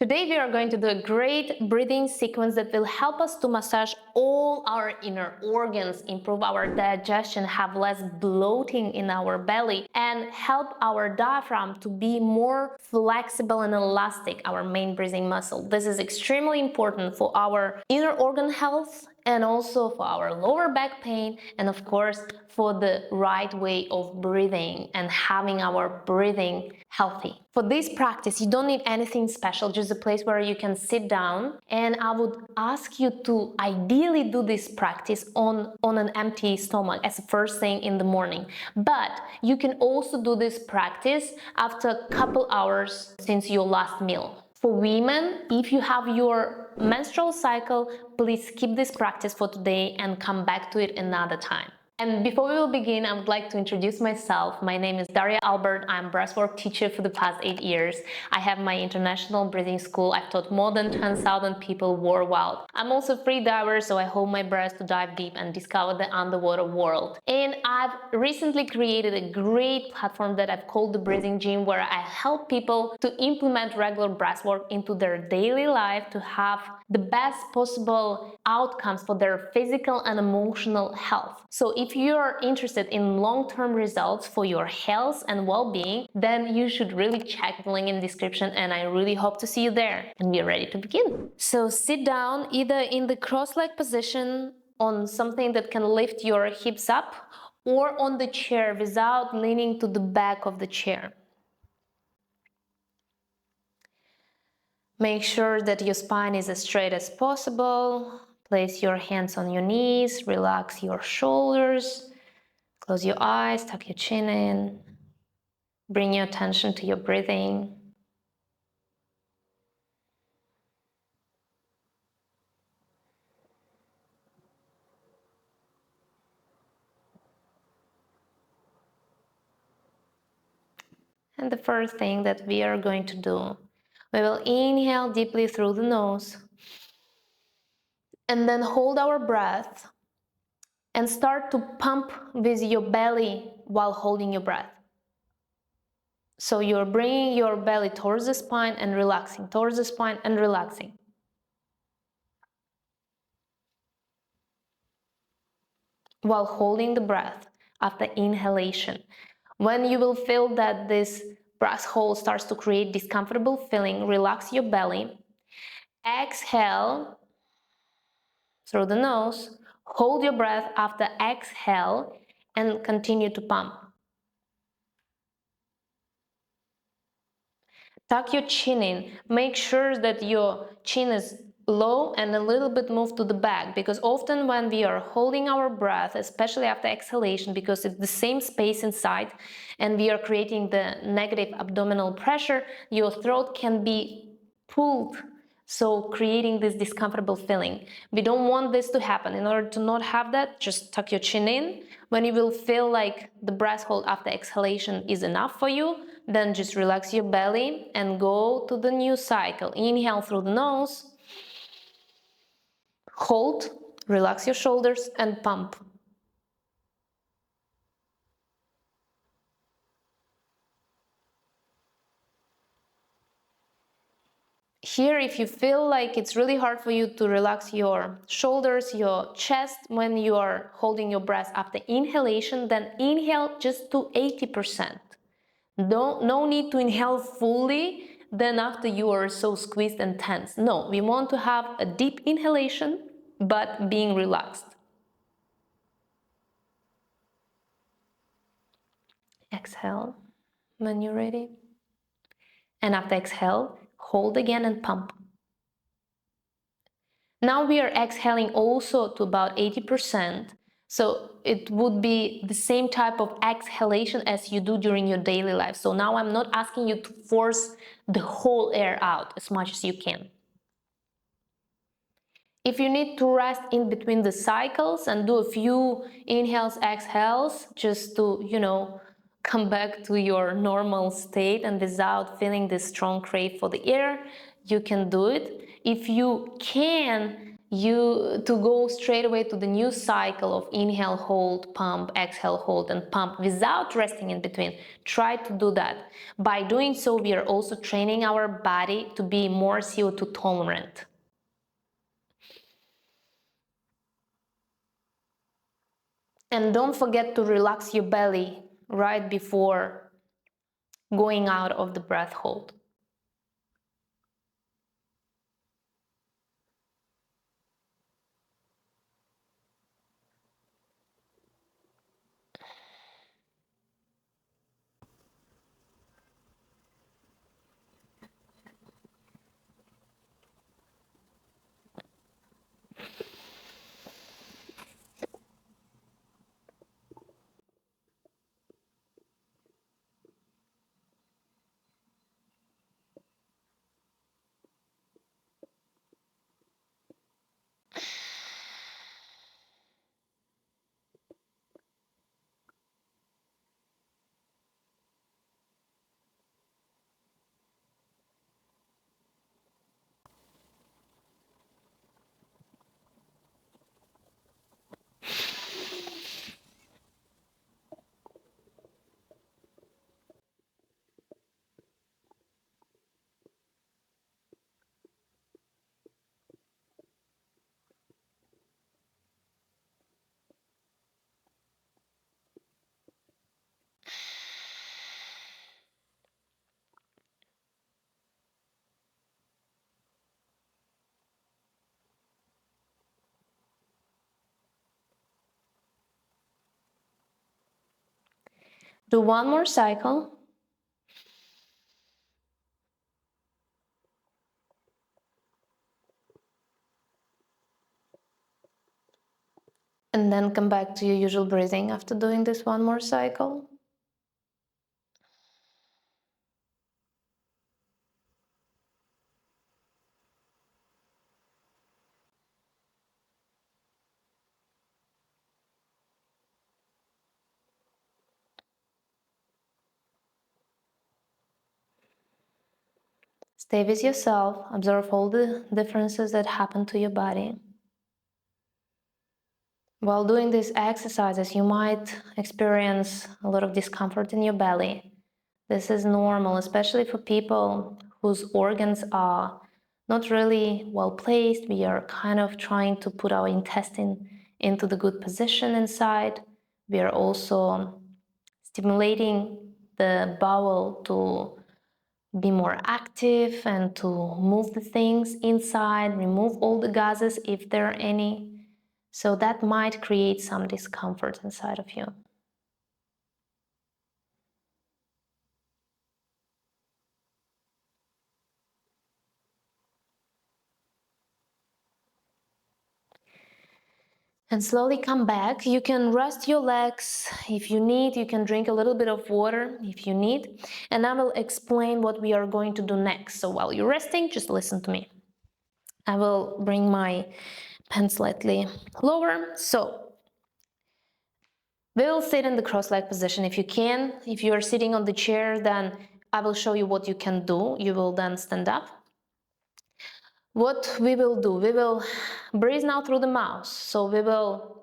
Today we are going to do a great breathing sequence that will help us to massage all our inner organs, improve our digestion, have less bloating in our belly, and help our diaphragm to be more flexible and elastic, our main breathing muscle. This is extremely important for our inner organ health and also for our lower back pain, and of course for the right way of breathing and having our breathing healthy. For this practice, you don't need anything special, just a place where you can sit down. And I would ask you to ideally do this practice on an empty stomach as the first thing in the morning. But you can also do this practice after a couple hours since your last meal. For women, if you have your menstrual cycle, please skip this practice for today and come back to it another time. And before we will begin, I would like to introduce myself. My name is Daria Albert. I'm a breathwork teacher for the past 8 years. I have my international breathing school. I've taught more than 10,000 people worldwide. I'm also a free diver, so I hold my breath to dive deep and discover the underwater world. And I've recently created a great platform that I've called the Breathing Gym, where I help people to implement regular breathwork into their daily life to have the best possible outcomes for their physical and emotional health. So if you're interested in long-term results for your health and well-being, then you should really check the link in the description, and I really hope to see you there. And we're ready to begin. So sit down either in the cross-leg position on something that can lift your hips up, or on the chair without leaning to the back of the chair. Make sure that your spine is as straight as possible. Place your hands on your knees, relax your shoulders, close your eyes, tuck your chin in, bring your attention to your breathing. And the first thing that we are going to do, we will inhale deeply through the nose and then hold our breath and start to pump with your belly while holding your breath. So you're bringing your belly towards the spine and relaxing, towards the spine and relaxing. While holding the breath after inhalation. When you will feel that this breath hold starts to create discomfortable feeling, relax your belly. Exhale through the nose. Hold your breath after exhale and continue to pump. Tuck your chin in. Make sure that your chin is low and a little bit moved to the back, because often when we are holding our breath, especially after exhalation, because it's the same space inside and we are creating the negative abdominal pressure, your throat can be pulled, so creating this discomfortable feeling. We don't want this to happen. In order to not have that, just tuck your chin in. When you will feel like the breath hold after exhalation is enough for you, then just relax your belly and go to the new cycle. Inhale through the nose. Hold, relax your shoulders and pump. Here, if you feel like it's really hard for you to relax your shoulders, your chest when you are holding your breath after inhalation, then inhale just to 80%. No need to inhale fully, then after you are so squeezed and tense. No, we want to have a deep inhalation, but being relaxed. Exhale when you're ready. And after exhale, hold again and pump. Now we are exhaling also to about 80%. So it would be the same type of exhalation as you do during your daily life. So now I'm not asking you to force the whole air out as much as you can. If you need to rest in between the cycles and do a few inhales, exhales, just to, come back to your normal state and without feeling this strong crave for the air, you can do it. If you can, to go straight away to the new cycle of inhale, hold, pump, exhale, hold, and pump without resting in between. Try to do that. By doing so, we are also training our body to be more CO2 tolerant. And don't forget to relax your belly right before going out of the breath hold. Do one more cycle. And then come back to your usual breathing after doing this one more cycle. Stay with yourself, observe all the differences that happen to your body. While doing these exercises, you might experience a lot of discomfort in your belly. This is normal, especially for people whose organs are not really well placed. We are kind of trying to put our intestine into the good position inside. We are also stimulating the bowel to be more active and to move the things inside, remove all the gases if there are any. So that might create some discomfort inside of you. And slowly come back. You can rest your legs if you need. You can drink a little bit of water if you need. And I will explain what we are going to do next. So while you're resting, just listen to me. I will bring my pen slightly lower. So we'll sit in the cross-legged position if you can. If you are sitting on the chair, then I will show you what you can do. You will then stand up. What we will do, we will breathe now through the mouth. So we will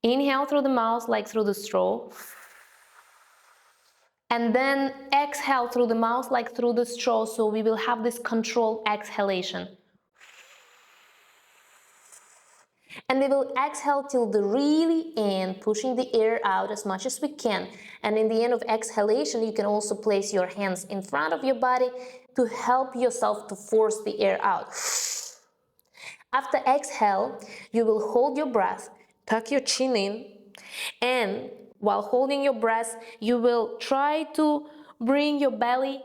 inhale through the mouth like through the straw. And then exhale through the mouth like through the straw. So we will have this controlled exhalation. And we will exhale till the really end, pushing the air out as much as we can. And in the end of exhalation, you can also place your hands in front of your body to help yourself to force the air out. After exhale, you will hold your breath, tuck your chin in, and while holding your breath, you will try to bring your belly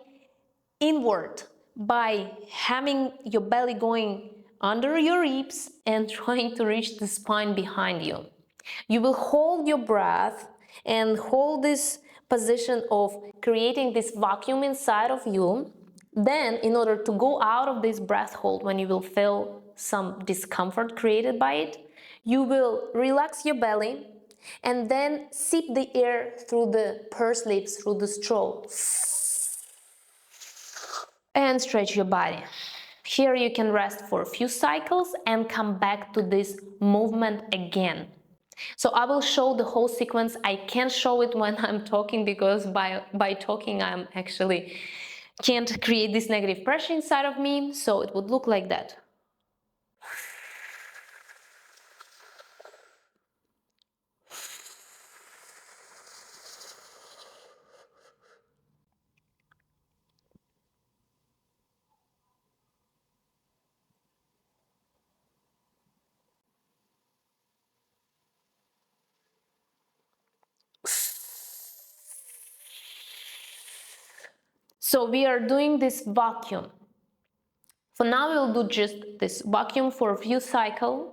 inward by having your belly going under your ribs and trying to reach the spine behind you. You will hold your breath and hold this position of creating this vacuum inside of you. Then, in order to go out of this breath hold, when you will feel some discomfort created by it, you will relax your belly and then sip the air through the pursed lips, through the straw. And stretch your body. Here you can rest for a few cycles and come back to this movement again. So I will show the whole sequence. I can't show it when I'm talking because by talking I'm actually can't create this negative pressure inside of me. So it would look like that. So we are doing this vacuum. For now, we'll do just this vacuum for a few cycles,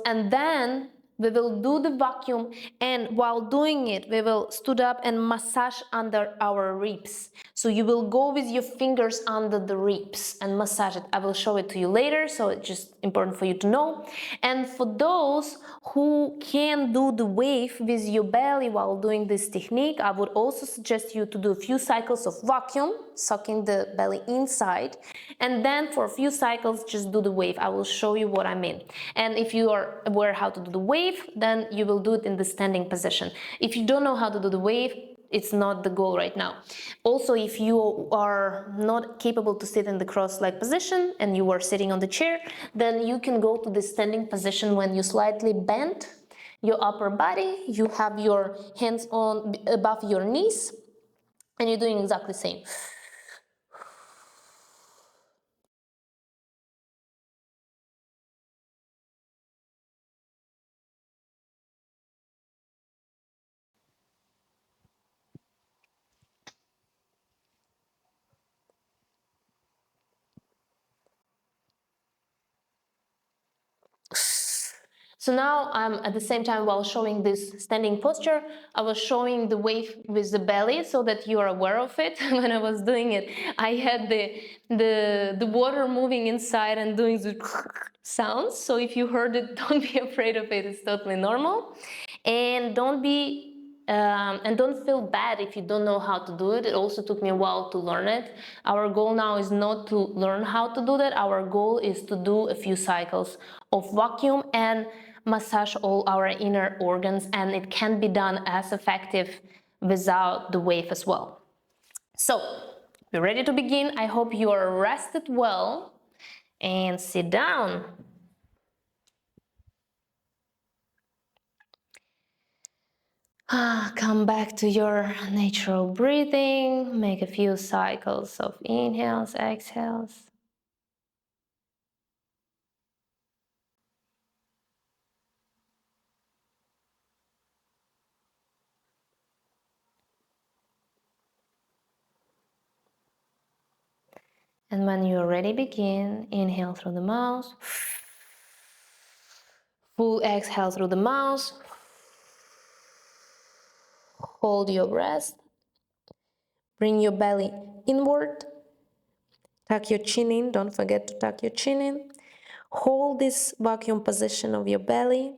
and then we will do the vacuum, and while doing it we will stood up and massage under our ribs. So you will go with your fingers under the ribs and massage it. I will show it to you later, so it's just important for you to know. And for those who can do the wave with your belly while doing this technique, I would also suggest you to do a few cycles of vacuum, sucking the belly inside, and then for a few cycles just do the wave. I will show you what I mean. And if you are aware how to do the wave, then you will do it in the standing position. If you don't know how to do the wave, it's not the goal right now. Also, if you are not capable to sit in the cross-leg position and you are sitting on the chair, then you can go to the standing position when you slightly bend your upper body, you have your hands on above your knees, and you're doing exactly the same. So now I'm at the same time, while showing this standing posture, I was showing the wave with the belly so that you are aware of it. When I was doing it, I had the water moving inside and doing the sounds. So if you heard it, don't be afraid of it. It's totally normal. And don't feel bad if you don't know how to do it. It also took me a while to learn it. Our goal now is not to learn how to do that. Our goal is to do a few cycles of vacuum and massage all our inner organs, and it can be done as effective without the wave as well. So, we're ready to begin. I hope you are rested well, and sit down. Come back to your natural breathing. Make a few cycles of inhales, exhales. And when you're ready, begin. Inhale through the mouth. Full exhale through the mouth. Hold your breath. Bring your belly inward. Tuck your chin in. Don't forget to tuck your chin in. Hold this vacuum position of your belly.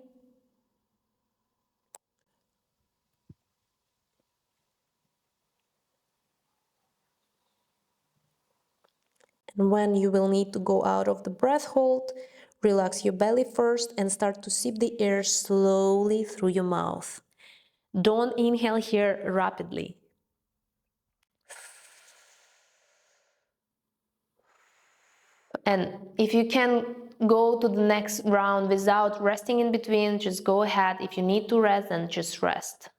And when you will need to go out of the breath hold, relax your belly first and start to sip the air slowly through your mouth. Don't inhale here rapidly. And if you can go to the next round without resting in between, just go ahead. If you need to rest, then just rest.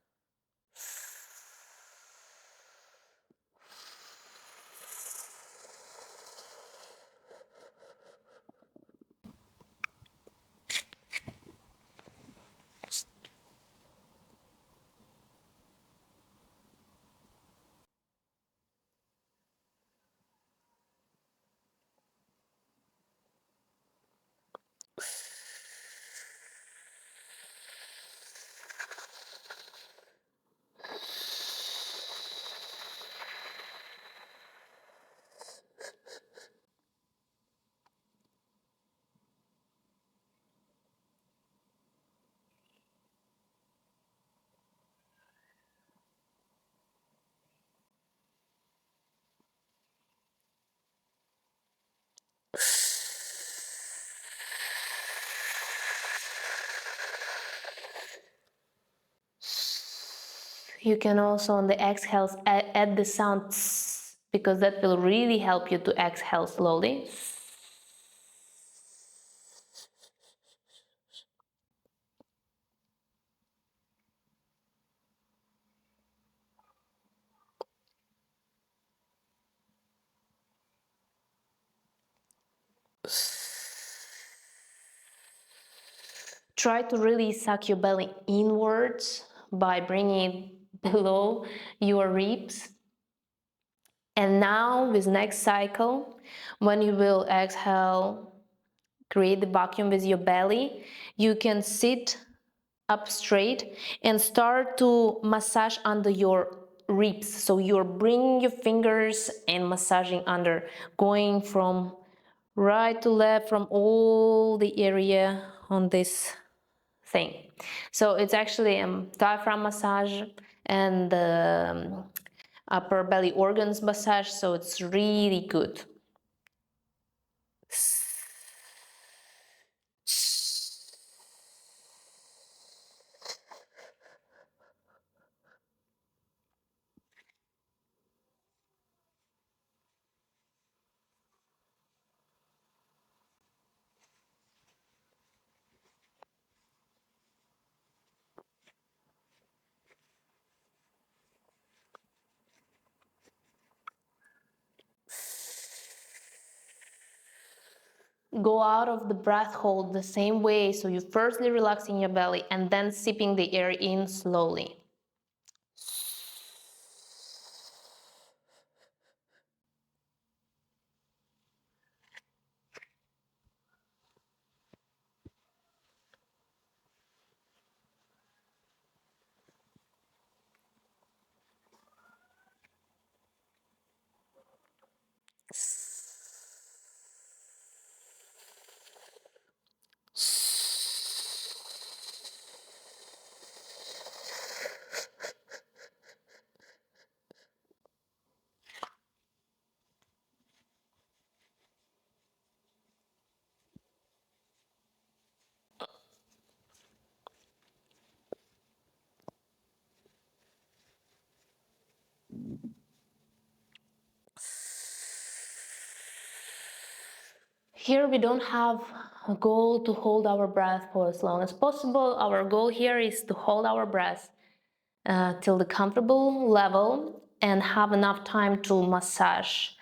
You can also on the exhales add the sound tss, because that will really help you to exhale slowly. Try to really suck your belly inwards by bringing it below your ribs. And now with next cycle, when you will exhale, create the vacuum with your belly, you can sit up straight and start to massage under your ribs. So you're bringing your fingers and massaging under, going from right to left, from all the area on this thing. So it's actually a diaphragm massage and upper belly organs massage, so it's really good. Go out of the breath hold the same way, so you firstly relaxing your belly and then sipping the air in slowly. Here we don't have a goal to hold our breath for as long as possible. Our goal here is to hold our breath till the comfortable level and have enough time to massage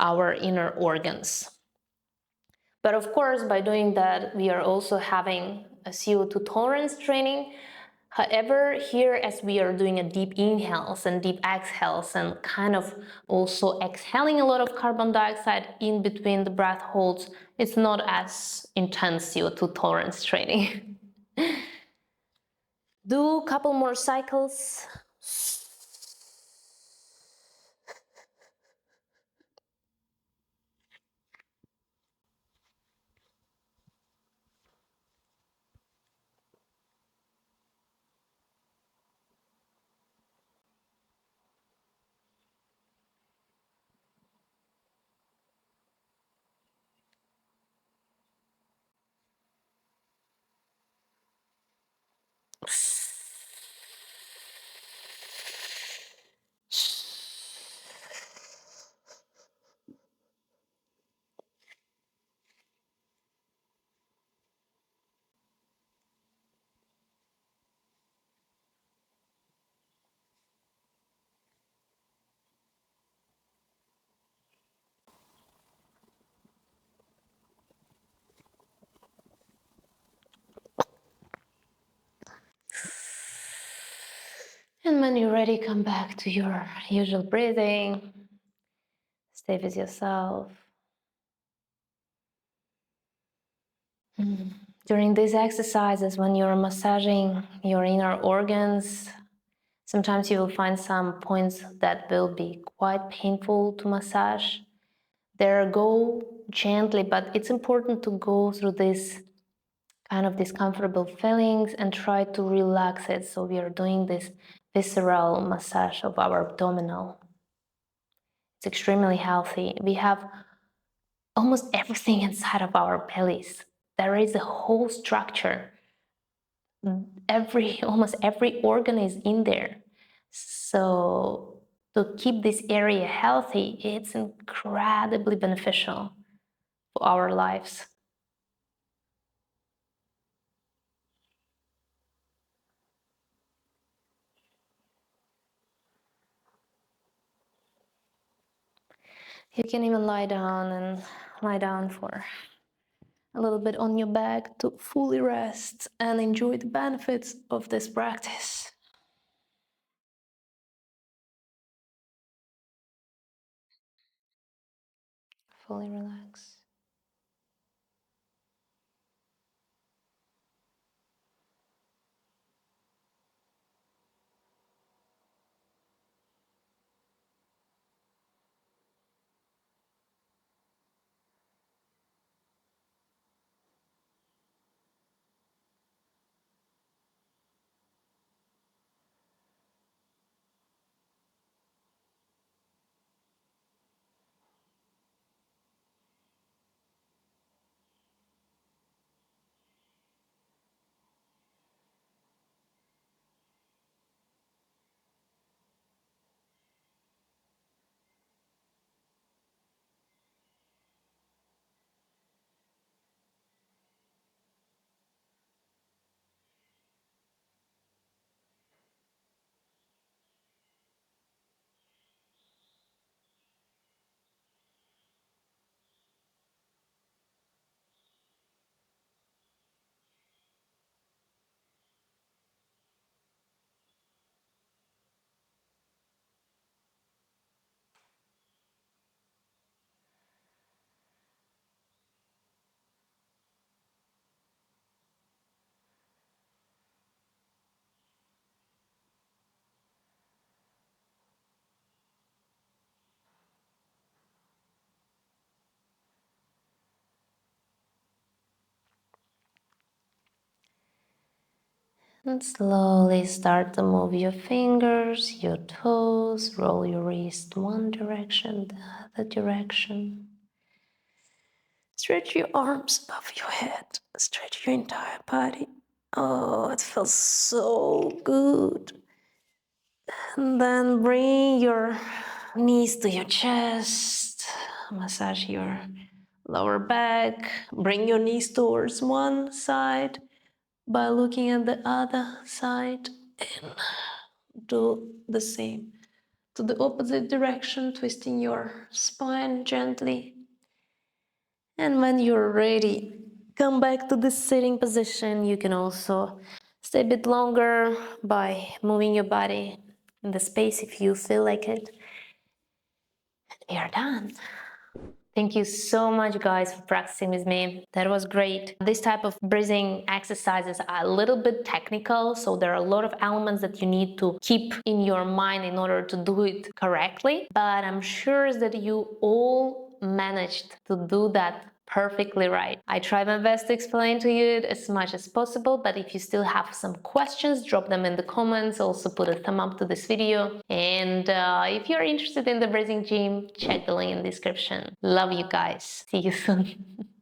our inner organs. But of course, by doing that, we are also having a CO2 tolerance training. However, here as we are doing a deep inhales and deep exhales and kind of also exhaling a lot of carbon dioxide in between the breath holds, it's not as intense CO2 tolerance training. Do a couple more cycles. And when you're ready, come back to your usual breathing. Stay with yourself. During these exercises, when you're massaging your inner organs, sometimes you will find some points that will be quite painful to massage. There, go gently, but it's important to go through this kind of discomfortable feelings and try to relax it. So we are doing this visceral massage of our abdominal. It's extremely healthy. We have almost everything inside of our bellies. There is a whole structure. Almost every organ is in there. So to keep this area healthy, it's incredibly beneficial for our lives. You can even lie down for a little bit on your back to fully rest and enjoy the benefits of this practice. Fully relax. And slowly start to move your fingers, your toes, roll your wrist one direction, the other direction. Stretch your arms above your head, stretch your entire body. Oh, it feels so good. And then bring your knees to your chest, massage your lower back, bring your knees towards one side by looking at the other side, and do the same to the opposite direction, twisting your spine gently. And when you're ready, come back to the sitting position. You can also stay a bit longer by moving your body in the space if you feel like it. We are done. Thank you so much, guys, for practicing with me. That was great. This type of breathing exercises are a little bit technical, so there are a lot of elements that you need to keep in your mind in order to do it correctly. But I'm sure that you all managed to do that perfectly right. I try my best to explain to you it as much as possible, but if you still have some questions, drop them in the comments. Also put a thumb up to this video. And if you're interested in the breathing gym, check the link in the description. Love you guys. See you soon.